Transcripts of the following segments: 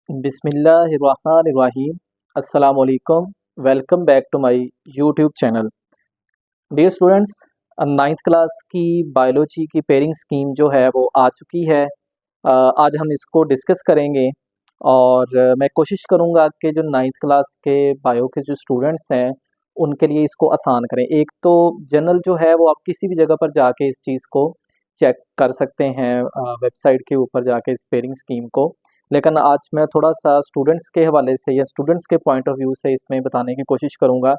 बिस्मिल्लाहिर्रहमानिर्रहीम। अस्सलाम वालेकुम। Welcome back to my YouTube channel. Dear students, ninth class की बायोलॉजी की पेयरिंग स्कीम जो है वो आ चुकी है। आज हम इसको डिस्कस करेंगे और मैं कोशिश करूँगा कि जो नाइन्थ क्लास के बायो के जो स्टूडेंट्स हैं उनके लिए इसको आसान करें। एक तो जनरल जो है वो आप किसी भी जगह पर जाके इस चीज़ को चेक कर सकते हैं, वेबसाइट के ऊपर जाके इस पेयरिंग स्कीम को। लेकिन आज मैं थोड़ा-सा स्टूडेंट्स के हवाले से या स्टूडेंट्स के पॉइंट ऑफ व्यू से इसमें बताने की कोशिश करूँगा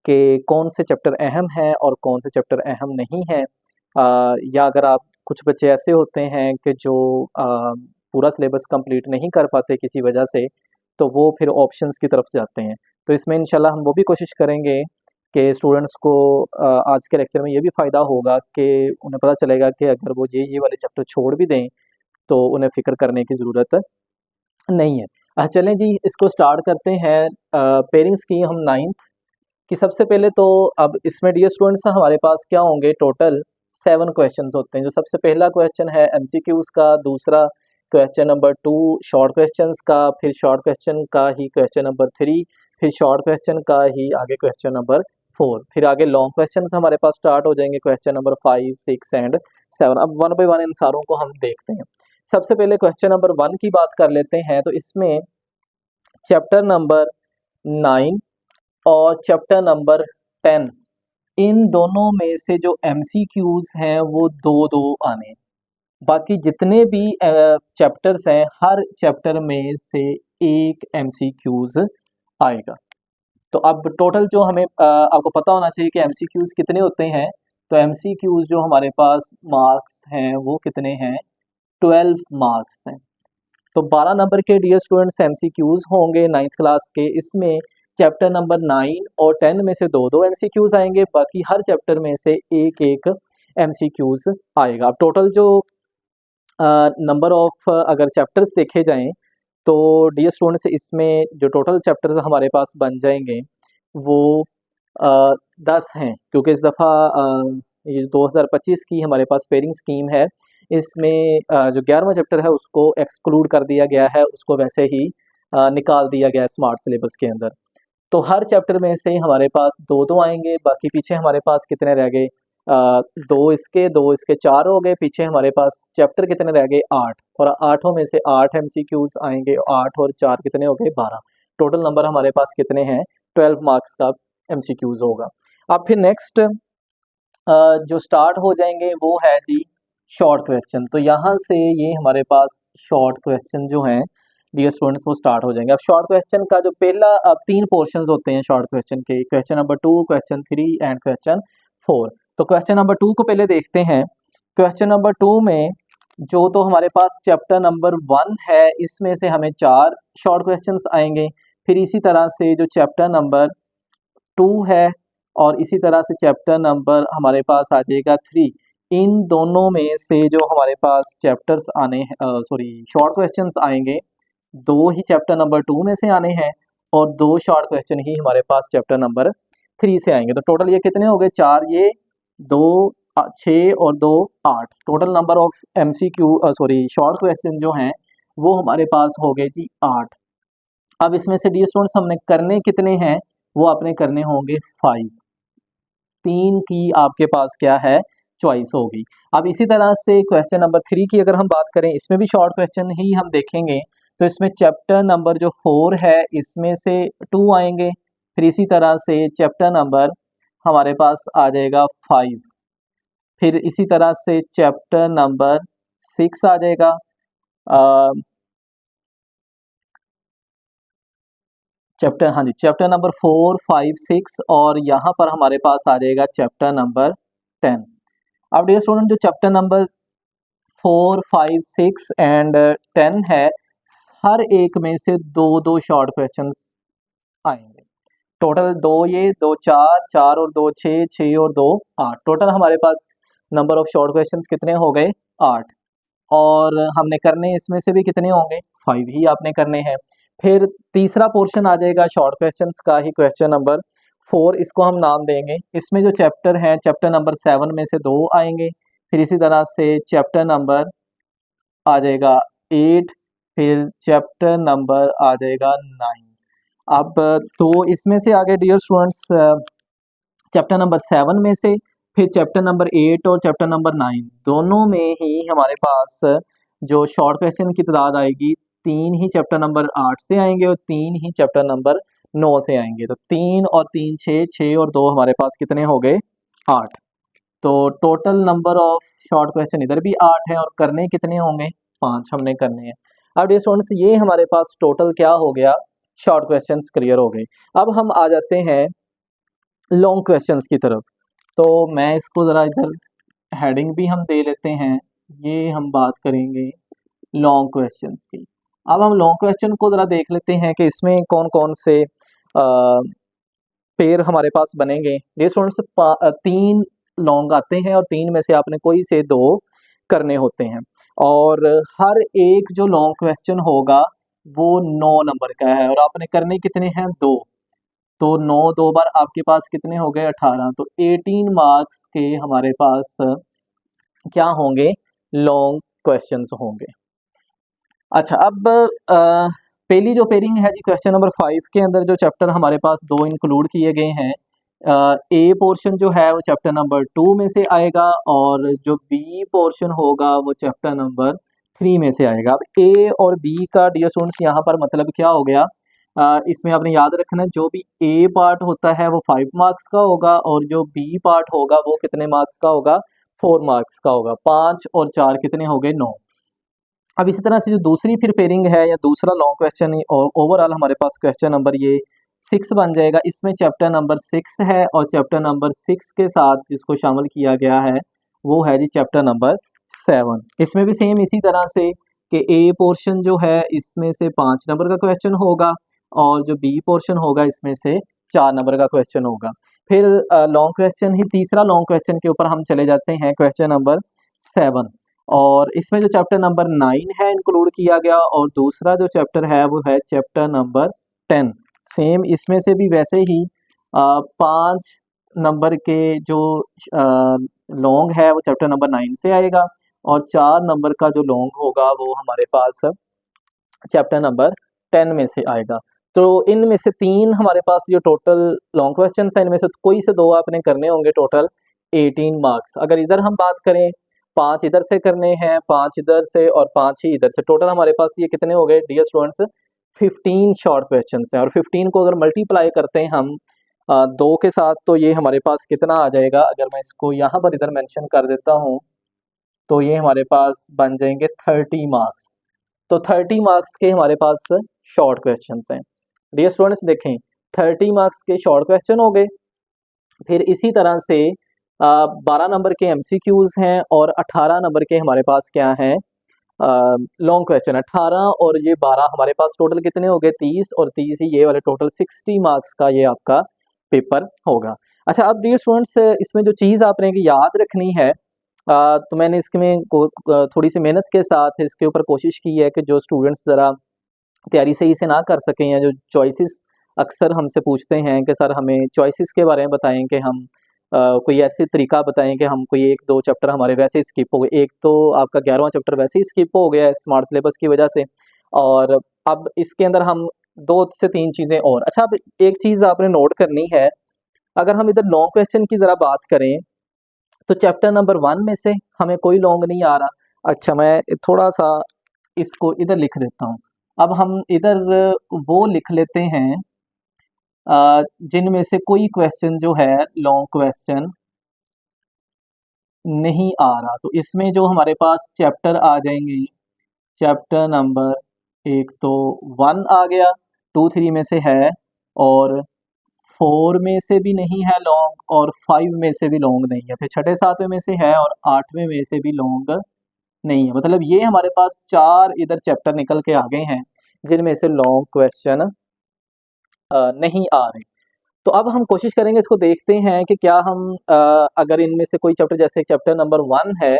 कि कौन से चैप्टर अहम हैं और कौन से चैप्टर अहम नहीं हैं। या अगर आप कुछ बच्चे ऐसे होते हैं कि जो पूरा सिलेबस कंप्लीट नहीं कर पाते किसी वजह से, तो वो फिर ऑप्शंस की तरफ जाते हैं। तो इसमें इंशाल्लाह हम वो भी कोशिश करेंगे कि स्टूडेंट्स को आज के लेक्चर में ये भी फ़ायदा होगा कि उन्हें पता चलेगा कि अगर वो ये वाले चैप्टर छोड़ भी दें, तो उन्हें फ़िक्र करने की ज़रूरत नहीं है। चलें जी, इसको स्टार्ट करते हैं। पेयरिंग्स की हम नाइन्थ की सबसे पहले तो अब इसमें डियर स्टूडेंट्स हमारे पास क्या होंगे, टोटल 7 क्वेश्चंस होते हैं। जो सबसे पहला क्वेश्चन है एमसीक्यूज़ का, दूसरा क्वेश्चन नंबर 2 शॉर्ट क्वेश्चंस का, फिर शॉर्ट क्वेश्चन का ही क्वेश्चन नंबर 3, फिर शॉर्ट क्वेश्चन का ही आगे क्वेश्चन नंबर 4, फिर आगे लॉन्ग क्वेश्चंस हमारे पास स्टार्ट हो जाएंगे, क्वेश्चन नंबर 5, 6 एंड 7। अब वन बाय वन इन सारों को हम देखते हैं। सबसे पहले क्वेश्चन नंबर 1 की बात कर लेते हैं। तो इसमें चैप्टर नंबर 9 और चैप्टर नंबर 10, इन दोनों में से जो एमसीक्यूज हैं वो दो दो आने हैं। बाकी जितने भी चैप्टर्स हैं, हर चैप्टर में से एक एमसीक्यूज आएगा। तो अब टोटल जो हमें आपको पता होना चाहिए कि एमसीक्यूज कितने होते हैं। तो एमसीक्यूज जो हमारे पास मार्क्स हैं वो कितने हैं, 12 मार्क्स हैं। तो 12 नंबर के डियर स्टूडेंट्स एमसीक्यूज होंगे नाइन्थ क्लास के। इसमें चैप्टर नंबर 9 और 10 में से दो दो एमसीक्यूज आएंगे, बाकी हर चैप्टर में से एक एक एमसीक्यूज आएगा। अब टोटल जो नंबर ऑफ अगर चैप्टर्स देखे जाएं तो डियर स्टूडेंट्स इसमें जो टोटल चैप्टर्स हमारे पास बन जाएंगे वो 10 हैं, क्योंकि इस दफ़ा ये 2025 की हमारे पास पेयरिंग स्कीम है। इसमें जो 11वां चैप्टर है उसको एक्सक्लूड कर दिया गया है, उसको वैसे ही निकाल दिया गया है स्मार्ट सिलेबस के अंदर। तो हर चैप्टर में से हमारे पास दो दो आएंगे। बाकी पीछे हमारे पास कितने रह गए, दो इसके 4 हो गए। पीछे हमारे पास चैप्टर कितने रह गए, 8, और 8 में से 8 एमसीक्यूज आएंगे। 8 और 4 कितने हो गए, 12। टोटल नंबर हमारे पास कितने हैं, 12 मार्क्स का एमसीक्यूज होगा। अब फिर नेक्स्ट जो स्टार्ट हो जाएंगे वो है जी शॉर्ट क्वेश्चन। तो यहाँ से ये हमारे पास शॉर्ट क्वेश्चन जो हैं डियर स्टूडेंट्स वो स्टार्ट हो जाएंगे। अब शॉर्ट क्वेश्चन का जो पहला, अब 3 पोर्शंस होते हैं शॉर्ट क्वेश्चन के, question number 2, question 3 and question 4। तो क्वेश्चन नंबर 2 को पहले देखते हैं। क्वेश्चन नंबर 2 में जो तो हमारे पास चैप्टर नंबर 1 है, इसमें से हमें 4 शॉर्ट क्वेश्चंस आएंगे। फिर इसी तरह से जो चैप्टर नंबर 2 है और इसी तरह से चैप्टर नंबर हमारे पास आ जाएगा 3। इन दोनों में से जो हमारे पास चैप्टर्स आने हैं, सॉरी शॉर्ट क्वेश्चंस आएंगे, 2 ही चैप्टर नंबर 2 में से आने हैं और 2 शॉर्ट क्वेश्चन ही हमारे पास चैप्टर नंबर 3 से आएंगे। तो टोटल ये कितने हो गए, 4 ये, 2 6 और 2 8। Total number of MCQ sorry short question जो हैं वो हमारे पास हो गए जी 8। अब इसमें से डी स्टूडेंट्स हमने करने कितने हैं, वो आपने करने होंगे 5। 3 की आपके पास क्या है, चॉइस होगी। अब इसी तरह से क्वेश्चन नंबर 3 की अगर हम बात करें, इसमें भी शॉर्ट क्वेश्चन ही हम देखेंगे। तो इसमें चैप्टर नंबर जो 4 है इसमें से 2 आएंगे। फिर इसी तरह से चैप्टर नंबर हमारे पास आ जाएगा 5। फिर इसी तरह से चैप्टर नंबर 6 आ जाएगा। चैप्टर नंबर 4, 5, 6 और यहाँ पर हमारे पास आ जाएगा चैप्टर नंबर 10। अब डियर स्टूडेंट जो चैप्टर नंबर 4, 5, 6 एंड 10 है, हर एक में से दो दो शॉर्ट क्वेश्चंस आएंगे। टोटल 2 ये, 2 4, 4 और 2 6, 6 और 2 8। टोटल हमारे पास नंबर ऑफ शॉर्ट क्वेश्चंस कितने हो गए, 8। और हमने करने इसमें से भी कितने होंगे, 5 ही आपने करने हैं। फिर तीसरा पोर्शन आ जाएगा शॉर्ट क्वेश्चंस का ही, क्वेश्चन नंबर 4, इसको हम नाम देंगे। इसमें जो चैप्टर है, चैप्टर नंबर 7 में से 2 आएंगे। फिर इसी तरह से चैप्टर नंबर आ जाएगा 8, फिर चैप्टर नंबर आ जाएगा 9। अब तो इसमें से आगे डियर स्टूडेंट्स चैप्टर नंबर 7 में से, फिर चैप्टर नंबर 8 और चैप्टर नंबर 9 दोनों में ही हमारे पास जो शॉर्ट क्वेश्चन की तादाद आएगी 3 ही चैप्टर नंबर 8 से आएंगे और 3 ही चैप्टर नंबर 9 से आएंगे। तो 3 और 3 6, 6 और 2 हमारे पास कितने हो गए 8। तो total number of short question इधर भी 8 है और करने कितने होंगे 5 हमने करने हैं। अब डियर स्टूडेंट्स ये हमारे पास टोटल क्या हो गया शॉर्ट क्वेश्चंस क्लियर हो गए। अब हम आ जाते हैं लॉन्ग क्वेश्चंस की तरफ। तो मैं इसको ज़रा इधर हेडिंग भी हम दे लेते हैं, ये हम बात करेंगे लॉन्ग क्वेश्चंस की। अब हम लॉन्ग क्वेश्चन को ज़रा देख लेते हैं कि इसमें कौन कौन से पेयर हमारे पास बनेंगे। ये स्टूडेंट्स 3 लॉन्ग आते हैं और 3 में से आपने कोई से 2 करने होते हैं और हर एक जो लॉन्ग क्वेश्चन होगा वो 9 नंबर का है और आपने करने कितने हैं 2। तो 9 2 बार आपके पास कितने हो गए 18। तो 18 मार्क्स के हमारे पास क्या होंगे लॉन्ग क्वेश्चंस होंगे। अच्छा अब पहली जो पेयरिंग है जी क्वेश्चन नंबर 5 के अंदर जो चैप्टर हमारे पास 2 इंक्लूड किए गए हैं। ए पोर्शन जो है वो चैप्टर नंबर 2 में से आएगा और जो बी पोर्शन होगा वो चैप्टर नंबर 3 में से आएगा। अब ए और बी का डियर स्टूडेंट्स यहाँ पर मतलब क्या हो गया, इसमें आपने याद रखना है जो भी ए पार्ट होता है वो 5 मार्क्स का होगा और जो बी पार्ट होगा वो कितने मार्क्स का होगा 4 मार्क्स का होगा। 5 और 4 कितने हो गए 9। अब इसी तरह से जो दूसरी फिर पेयरिंग है या दूसरा लॉन्ग क्वेश्चन और ओवरऑल हमारे पास क्वेश्चन नंबर ये 6 बन जाएगा। इसमें चैप्टर नंबर 6 है और चैप्टर नंबर 6 के साथ जिसको शामिल किया गया है वो है जी चैप्टर नंबर 7। इसमें भी सेम इसी तरह से कि ए पोर्शन जो है इसमें से 5 नंबर का क्वेश्चन होगा और जो बी पोर्शन होगा इसमें से 4 नंबर का क्वेश्चन होगा। फिर लॉन्ग क्वेश्चन ही तीसरा लॉन्ग क्वेश्चन के ऊपर हम चले जाते हैं क्वेश्चन नंबर 7 और इसमें जो चैप्टर नंबर 9 है इंक्लूड किया गया और दूसरा जो चैप्टर है वो है चैप्टर नंबर 10। सेम इसमें से भी वैसे ही 5 नंबर के जो लॉन्ग है वो चैप्टर नंबर 9 से आएगा और 4 नंबर का जो लॉन्ग होगा वो हमारे पास चैप्टर नंबर 10 में से आएगा। तो इनमें से 3 हमारे पास जो टोटल लॉन्ग क्वेश्चन है इनमें से कोई से 2 आपने करने होंगे। Total 18 marks. अगर इधर हम बात करें 5 इधर से करने हैं 5 इधर से और 5 ही इधर से, टोटल हमारे पास ये कितने हो गए डियर स्टूडेंट्स 15 शॉर्ट क्वेश्चन हैं और 15 को अगर मल्टीप्लाई करते हैं हम 2 के साथ तो ये हमारे पास कितना आ जाएगा। अगर मैं इसको यहाँ पर इधर मेंशन कर देता हूँ तो ये हमारे पास बन जाएंगे 30 मार्क्स। तो 30 मार्क्स के हमारे पास शॉर्ट क्वेश्चन हैं डियर स्टूडेंट्स। देखें 30 मार्क्स के शॉर्ट क्वेश्चन हो गए। फिर इसी तरह से 12 नंबर के एमसीक्यूज हैं और 18 नंबर के हमारे पास क्या हैं लॉन्ग क्वेश्चन। 18 और ये 12 हमारे पास टोटल कितने हो गए 30 और 30 ही ये वाले टोटल 60 मार्क्स का ये आपका पेपर होगा। अच्छा अब डियर स्टूडेंट्स इसमें जो चीज़ आपने याद रखनी है तो मैंने इसमें थोड़ी सी मेहनत के साथ इसके ऊपर कोशिश की है कि जो स्टूडेंट्स ज़रा तैयारी सही से ना कर सकें या जो चॉइसेस अक्सर हमसे पूछते हैं कि सर हमें चॉइसेस के बारे में बताएं कि हम कोई ऐसे तरीका बताएं कि हम कोई 1-2 चैप्टर हमारे वैसे ही स्किप हो गए। एक तो आपका 11वां चैप्टर वैसे ही स्किप हो गया है स्मार्ट सिलेबस की वजह से और अब इसके अंदर हम 2 से 3 चीज़ें और। अच्छा अब एक चीज़ आपने नोट करनी है, अगर हम इधर लॉन्ग क्वेश्चन की ज़रा बात करें तो चैप्टर नंबर 1 में से हमें कोई लॉन्ग नहीं आ रहा। अच्छा मैं थोड़ा सा इसको इधर लिख देता हूँ। अब हम इधर वो लिख लेते हैं जिनमें से कोई क्वेश्चन जो है लॉन्ग क्वेश्चन नहीं आ रहा। तो इसमें जो हमारे पास चैप्टर आ जाएंगे चैप्टर नंबर एक तो 1 आ गया, 2 3 में से है और 4 में से भी नहीं है लॉन्ग और 5 में से भी लॉन्ग नहीं है। फिर 6 7 में से है और 8वें में से भी लॉन्ग नहीं है। मतलब ये हमारे पास 4 इधर चैप्टर निकल के आ गए हैं जिनमें से लॉन्ग क्वेश्चन नहीं आ रहे। तो अब हम कोशिश करेंगे इसको देखते हैं कि क्या हम अगर इनमें से कोई चैप्टर जैसे चैप्टर नंबर 1 है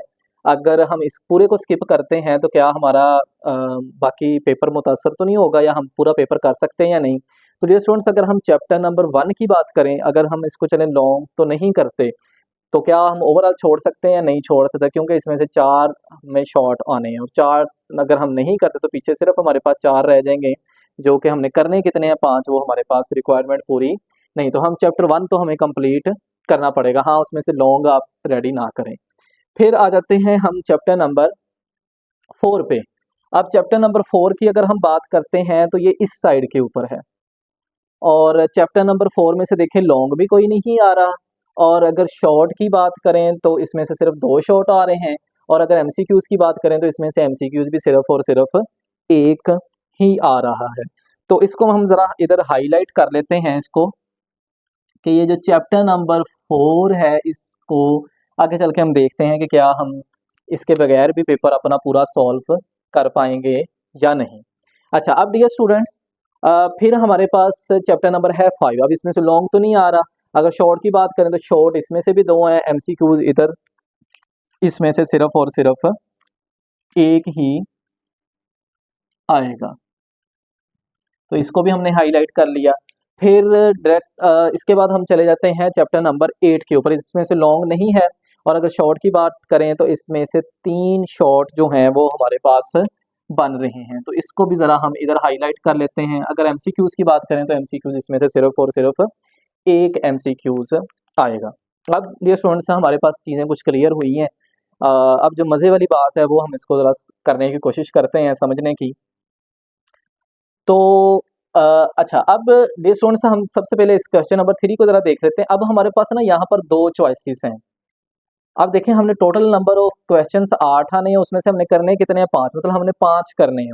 अगर हम इस पूरे को स्किप करते हैं तो क्या हमारा बाकी पेपर मुतासर तो नहीं होगा या हम पूरा पेपर कर सकते हैं या नहीं। तो डियर स्टूडेंट्स अगर हम चैप्टर नंबर 1 की बात करें अगर हम इसको चलें लॉन्ग तो नहीं करते तो क्या हम ओवरऑल छोड़ सकते हैं? नहीं छोड़ सकते, क्योंकि इसमें से 4 में शॉर्ट आने हैं और 4 अगर हम नहीं करते तो पीछे सिर्फ हमारे पास 4 रह जाएंगे, जो कि हमने करने कितने हैं? 5, वो हमारे पास रिक्वायरमेंट पूरी नहीं। तो हम चैप्टर 1 तो हमें कंप्लीट करना पड़ेगा। हाँ, उसमें से लॉन्ग आप रेडी ना करें। फिर आ जाते हैं हम चैप्टर नंबर 4 पे। अब चैप्टर नंबर 4 की अगर हम बात करते हैं तो ये इस साइड के ऊपर है, और चैप्टर नंबर 4 में से देखें लॉन्ग भी कोई नहीं आ रहा, और अगर शॉर्ट की बात करें तो इसमें से सिर्फ 2 शॉर्ट आ रहे हैं, और अगर एमसीक्यूज की बात करें तो इसमें से एमसीक्यूज भी सिर्फ और सिर्फ एक ही आ रहा है। तो इसको हम ज़रा इधर हाईलाइट कर लेते हैं इसको, कि ये जो चैप्टर नंबर 4 है इसको आगे चल के हम देखते हैं कि क्या हम इसके बगैर भी पेपर अपना पूरा सॉल्व कर पाएंगे या नहीं। अच्छा, अब डियर स्टूडेंट्स, फिर हमारे पास चैप्टर नंबर है 5। अब इसमें से लॉन्ग तो नहीं आ रहा। अगर शॉर्ट की बात करें तो शॉर्ट इसमें से भी 2 हैं, एमसीक्यूज इधर इसमें से सिर्फ और सिर्फ एक ही आएगा, तो इसको भी हमने हाईलाइट कर लिया। फिर डायरेक्ट इसके बाद हम चले जाते हैं चैप्टर नंबर 8 के ऊपर। इसमें से लॉन्ग नहीं है, और अगर शॉर्ट की बात करें तो इसमें से 3 शॉर्ट जो हैं वो हमारे पास बन रहे हैं, तो इसको भी ज़रा हम इधर हाईलाइट कर लेते हैं। अगर एमसीक्यूज़ की बात करें तो एमसीक्यूज़ इसमें से सिर्फ और सिर्फ एक एमसीक्यूज़ आएगा। अब ये स्टूडेंट्स हमारे पास चीज़ें कुछ क्लियर हुई हैं। अब जो मज़े वाली बात है वो हम इसको ज़रा करने की कोशिश करते हैं, समझने की। तो अ, अच्छा, अब डियर स्टूडेंट्स हम सबसे पहले इस क्वेश्चन नंबर 3 को ज़रा देख लेते हैं। अब हमारे पास ना यहाँ पर 2 चॉइसेस हैं। अब देखें, हमने टोटल नंबर ऑफ क्वेश्चंस 8 आने हैं, उसमें से हमने करने कितने हैं? 5, मतलब हमने 5 करने हैं।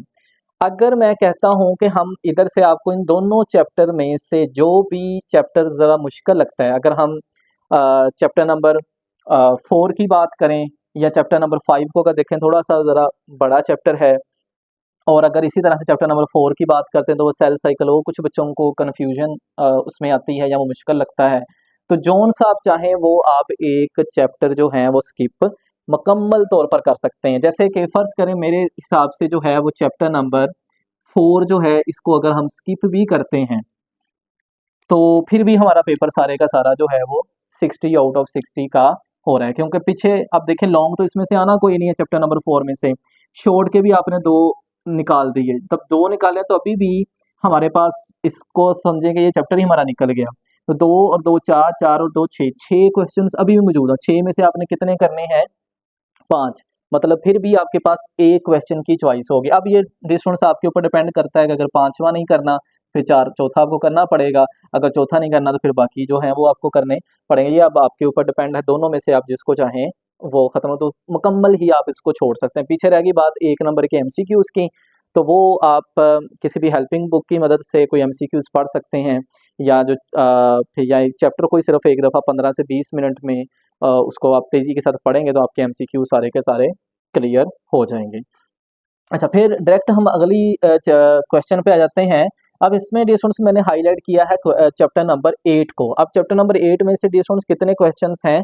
अगर मैं कहता हूँ कि हम इधर से आपको इन दोनों चैप्टर में से जो भी चैप्टर ज़रा मुश्किल लगता है, अगर हम चैप्टर नंबर 4 की बात करें या चैप्टर नंबर 5 को अगर देखें, थोड़ा सा ज़रा बड़ा चैप्टर है, और अगर इसी तरह से चैप्टर नंबर 4 की बात करते हैं तो वो सेल साइकिल, वो कुछ बच्चों को कन्फ्यूजन उसमें आती है या वो मुश्किल लगता है, तो जोन सा आप चाहें वो आप एक चैप्टर जो है वो स्किप मुकम्मल तौर पर कर सकते हैं। जैसे कि फ़र्ज़ करें मेरे हिसाब से जो है वो चैप्टर नंबर 4 जो है इसको अगर हम स्किप भी करते हैं तो फिर भी हमारा पेपर सारे का सारा जो है वो 60 आउट ऑफ 60 का हो रहा है, क्योंकि पीछे अब देखें लॉन्ग तो इसमें से आना कोई नहीं है चैप्टर नंबर 4 में से। शॉर्ट के भी आपने 2 निकाल दिए, तब 2 निकाले तो अभी भी हमारे पास इसको समझेंगे ये चैप्टर ही हमारा निकल गया। तो 2 और 2 4, 4 और 2 6, 6 क्वेश्चंस अभी भी मौजूद है। 6 में से आपने कितने करने हैं? 5, मतलब फिर भी आपके पास एक क्वेश्चन की चॉइस होगी। अब ये डिस्टेंस आपके ऊपर डिपेंड करता है कि अगर 5वां नहीं करना फिर 4 चौथा आपको करना पड़ेगा, अगर चौथा नहीं करना तो फिर बाकी जो है वो आपको करने पड़ेंगे। ये अब आपके ऊपर डिपेंड है, दोनों में से आप जिसको चाहें वो खत्म हो तो मुकम्मल ही आप इसको छोड़ सकते हैं। पीछे रह गई बात 1 नंबर के एमसीक्यूज़ की, तो वो आप किसी भी हेल्पिंग बुक की मदद से कोई एमसीक्यूज़ पढ़ सकते हैं, या जो फिर या एक चैप्टर को ही सिर्फ एक दफ़ा 15 से 20 मिनट में उसको आप तेज़ी के साथ पढ़ेंगे तो आपके एमसीक्यू सारे के सारे क्लियर हो जाएंगे। अच्छा, फिर डायरेक्ट हम अगली क्वेश्चन पे आ जाते हैं। अब इसमें डियर स्टूडेंट्स मैंने हाईलाइट किया है चैप्टर नंबर 8 को। अब चैप्टर नंबर 8 में से डियर स्टूडेंट्स कितने क्वेश्चंस हैं?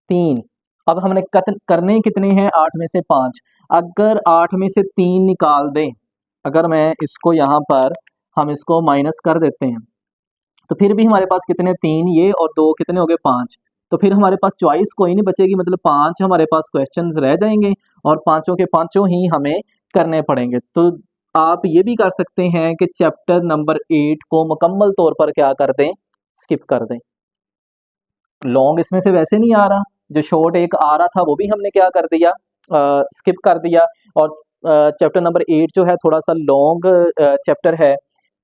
3। अब हमने करने कितने हैं? 8 में से 5। अगर 8 में से 3 निकाल दें, अगर मैं इसको यहाँ पर हम इसको माइनस कर देते हैं तो फिर भी हमारे पास कितने? 3 ये और 2 कितने हो गए? 5। तो फिर हमारे पास चॉइस कोई नहीं बचेगी, मतलब 5 हमारे पास क्वेश्चंस रह जाएंगे और पांचों के पांचों ही हमें करने पड़ेंगे। तो आप ये भी कर सकते हैं कि चैप्टर नंबर 8 को मुकम्मल तौर पर क्या कर दें? स्किप कर दें। लॉन्ग इसमें से वैसे नहीं आ रहा, जो शॉर्ट एक आ रहा था वो भी हमने क्या कर दिया? स्किप कर दिया। और चैप्टर नंबर 8 जो है थोड़ा सा लॉन्ग चैप्टर है,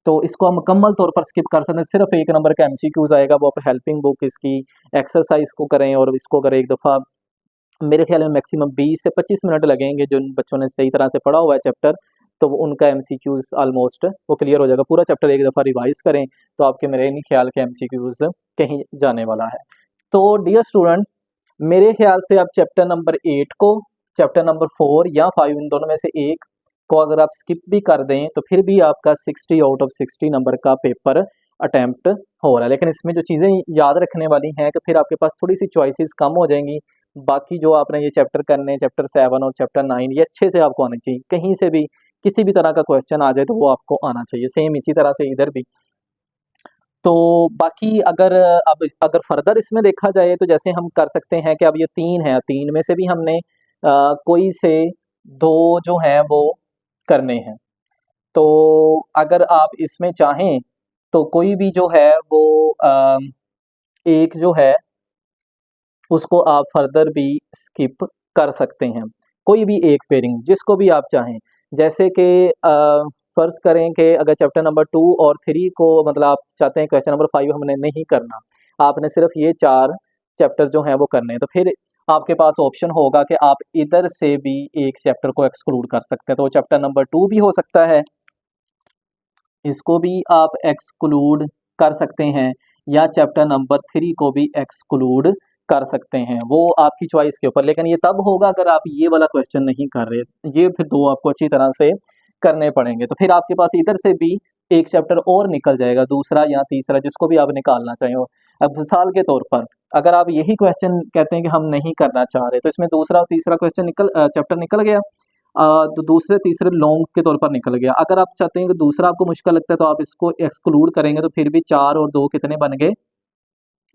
तो इसको हम मुकम्मल तौर पर स्किप कर सकते हैं। सिर्फ 1 नंबर का एमसीक्यूज आएगा, वो आप हेल्पिंग बुक इसकी एक्सरसाइज को करें और इसको करें एक दफ़ा। मेरे ख्याल में मैक्सिमम 20 से 25 मिनट लगेंगे, जो बच्चों ने सही तरह से पढ़ा हुआ है चैप्टर, तो उनका एमसीक्यूज ऑलमोस्ट वो क्लियर हो जाएगा। पूरा चैप्टर एक दफ़ा रिवाइज करें तो आपके मेरे नहीं ख्याल के एमसीक्यूज कहीं जाने वाला है। तो डियर स्टूडेंट्स, मेरे ख्याल से आप चैप्टर नंबर 8 को, चैप्टर नंबर 4 या 5 इन दोनों में से एक को अगर आप स्किप भी कर दें तो फिर भी आपका 60 आउट ऑफ 60 नंबर का पेपर अटेम्प्ट हो रहा है। लेकिन इसमें जो चीज़ें याद रखने वाली हैं कि फिर आपके पास थोड़ी सी चॉइसेस कम हो जाएंगी। बाकी जो आपने ये चैप्टर करने, चैप्टर 7 और चैप्टर 9, ये अच्छे से आपको आने चाहिए। कहीं से भी किसी भी तरह का क्वेश्चन आ जाए तो वो आपको आना चाहिए। सेम इसी तरह से इधर भी तो बाकी अगर फर्दर इसमें देखा जाए तो जैसे हम कर सकते हैं कि अब ये 3 है, 3 में से भी हमने कोई से 2 जो हैं वो करने हैं। तो अगर आप इसमें चाहें तो कोई भी जो है वो एक जो है उसको आप फर्दर भी स्किप कर सकते हैं। कोई भी एक पेयरिंग जिसको भी आप चाहें। जैसे कि फ़र्ज़ करें कि अगर चैप्टर नंबर 2 और 3 को मतलब आप चाहते हैं क्वेश्चन नंबर 5 हमने नहीं करना, आपने सिर्फ़ ये 4 चैप्टर जो हैं वो करने हैं, तो फिर आपके पास ऑप्शन होगा कि आप इधर से भी एक चैप्टर को एक्सक्लूड कर सकते हैं। तो चैप्टर नंबर 2 भी हो सकता है, इसको भी आप एक्सक्लूड कर सकते हैं या चैप्टर नंबर 3 को भी एक्सक्लूड कर सकते हैं, वो आपकी चॉइस के ऊपर। लेकिन ये तब होगा अगर आप ये वाला क्वेश्चन नहीं कर रहे, ये फिर 2 आपको अच्छी तरह से करने पड़ेंगे। तो फिर आपके पास इधर से भी एक चैप्टर और निकल जाएगा, दूसरा या तीसरा जिसको भी आप निकालना चाहें। अब मिसाल के तौर पर अगर आप यही क्वेश्चन कहते हैं कि हम नहीं करना चाह रहे, तो इसमें दूसरा और तीसरा क्वेश्चन चैप्टर निकल गया। तो दूसरे तीसरे लॉन्ग के तौर पर निकल गया। अगर आप चाहते हैं कि दूसरा आपको मुश्किल लगता है तो आप इसको एक्सक्लूड करेंगे, तो फिर भी 4 और 2 कितने बन गए?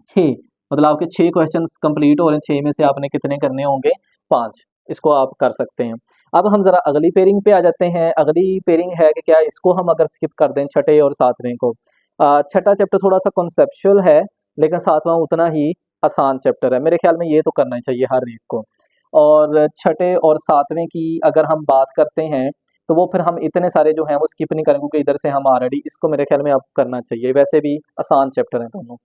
6। मतलब आपके 6 क्वेश्चंस कंप्लीट हो रहे हैं, 6 में से आपने कितने करने होंगे? 5। इसको आप कर सकते हैं। अब हम ज़रा अगली पेयरिंग पे आ जाते हैं। अगली पेयरिंग है कि क्या इसको हम अगर स्किप कर दें छठे और सातवें को। छठा चैप्टर थोड़ा-सा कॉन्सेप्चुअल है, लेकिन सातवां उतना ही आसान चैप्टर है। मेरे ख्याल में ये तो करना ही चाहिए हर एक को। और छठे और सातवें की अगर हम बात करते हैं, तो वो फिर हम इतने सारे जो हैं वो स्किप नहीं करेंगे क्योंकि इधर से हम ऑलरेडी इसको मेरे ख्याल में अब करना चाहिए। वैसे भी आसान चैप्टर हैं दोनों।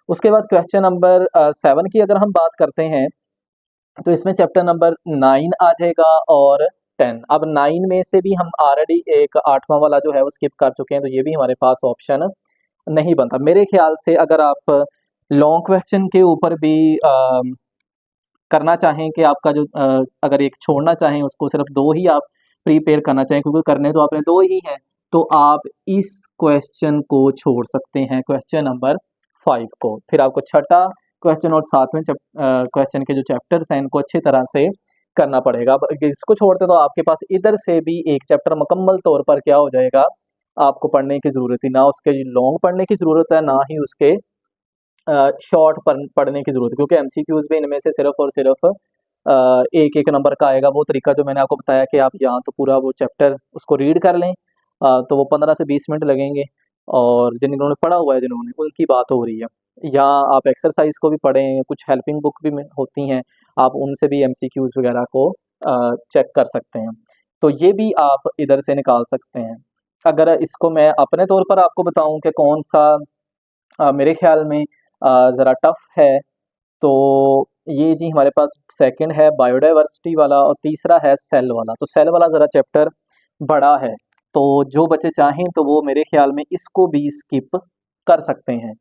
उसके बाद क्वेश्चन नंबर 7 की अगर हम बात करते हैं, तो इसमें चैप्टर नंबर 9 आ जाएगा और 10। अब 9 में से भी हम ऑलरेडी एक 8वां वाला जो है वो स्किप कर चुके हैं, तो ये भी हमारे पास ऑप्शन नहीं बनता। मेरे ख्याल से अगर आप लॉन्ग क्वेश्चन के ऊपर भी करना चाहें कि आपका जो अगर एक छोड़ना चाहें उसको सिर्फ 2 ही आप प्रिपेयर करना चाहें क्योंकि करने तो आपने 2 ही हैं, तो आप इस क्वेश्चन को छोड़ सकते हैं, क्वेश्चन नंबर 5 को। फिर आपको छठा क्वेश्चन और 7वें क्वेश्चन के जो चैप्टर्स हैं इनको अच्छी तरह से करना पड़ेगा। अब इसको छोड़ते तो आपके पास इधर से भी एक चैप्टर मुकम्मल तौर पर क्या हो जाएगा, आपको पढ़ने की ज़रूरत ही ना उसके लॉन्ग पढ़ने की ज़रूरत है, ना ही उसके शॉर्ट पढ़ने की ज़रूरत है क्योंकि एमसीक्यूज़ भी इनमें से सिर्फ़ और सिर्फ़ एक-एक नंबर का आएगा। वो तरीका जो मैंने आपको बताया कि आप या तो पूरा वो चैप्टर उसको रीड कर लें, तो वो 15 से 20 मिनट लगेंगे और जिन्होंने पढ़ा हुआ है जिन्होंने, उनकी बात हो रही है। या आप एक्सरसाइज़ को भी पढ़ें, कुछ हेल्पिंग बुक भी में होती हैं, आप उनसे भी एमसीक्यूज़ वगैरह को चेक कर सकते हैं। तो ये भी आप इधर से निकाल सकते हैं। अगर इसको मैं अपने तौर पर आपको बताऊँ कि कौन-सा मेरे ख़्याल में ज़रा टफ़ है, तो ये जी हमारे पास सेकंड है बायोडायवर्सिटी वाला और तीसरा है सेल वाला। तो सेल वाला ज़रा चैप्टर बड़ा है, तो जो बच्चे चाहें तो वो मेरे ख़्याल में इसको भी स्किप कर सकते हैं।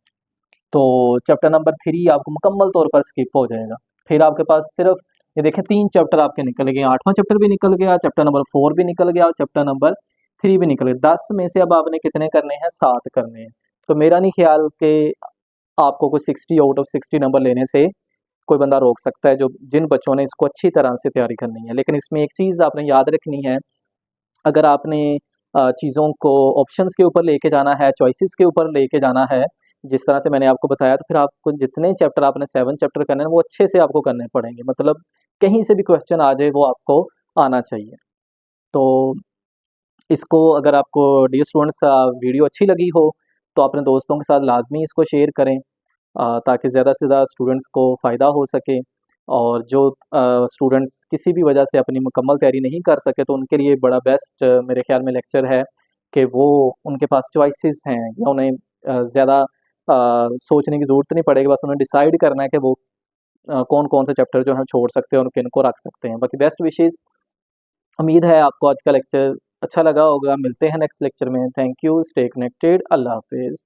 तो चैप्टर नंबर 3 आपको मुकम्मल तौर पर स्किप हो जाएगा। फिर आपके पास सिर्फ़ ये देखें 3 चैप्टर आपके निकल गए, 8वां चैप्टर भी निकल गया, चैप्टर नंबर 4 भी निकल गया और चैप्टर नंबर 3 भी निकल गया। 10 में से अब आपने कितने करने हैं? 7 करने हैं। तो मेरा नहीं ख़्याल कि आपको कोई 60 आउट ऑफ 60 नंबर लेने से कोई बंदा रोक सकता है, जो जिन बच्चों ने इसको अच्छी तरह से तैयारी करनी है। लेकिन इसमें एक चीज़ आपने याद रखनी है, अगर आपने चीज़ों को ऑप्शंस के ऊपर लेके जाना है, चॉइसेस के ऊपर लेके जाना है, जिस तरह से मैंने आपको बताया, तो फिर आपको जितने चैप्टर आपने 7 चैप्टर करने हैं, वो अच्छे से आपको करने पड़ेंगे। मतलब कहीं से भी क्वेश्चन आ जाए, वो आपको आना चाहिए। तो इसको अगर आपको डियर स्टूडेंट्स वीडियो अच्छी लगी हो, तो अपने दोस्तों के साथ लाज़मी इसको शेयर करें ताकि ज़्यादा से ज़्यादा स्टूडेंट्स को फ़ायदा हो सके और जो स्टूडेंट्स किसी भी वजह से अपनी मुकम्मल तैयारी नहीं कर सके तो उनके लिए बड़ा बेस्ट मेरे ख्याल में लेक्चर है कि वो उनके पास चॉइसेस हैं या उन्हें ज़्यादा सोचने की ज़रूरत नहीं पड़ेगी, बस उन्हें डिसाइड करना है कि वो कौन-कौन से चैप्टर जो हैं छोड़ सकते हैं और किनको रख सकते हैं। बाकी बेस्ट विशेज़। उम्मीद है आपको आज का लेक्चर अच्छा लगा होगा। मिलते हैं नेक्स्ट लेक्चर में। थैंक यू, स्टे कनेक्टेड, अल्लाह हाफ़िज़।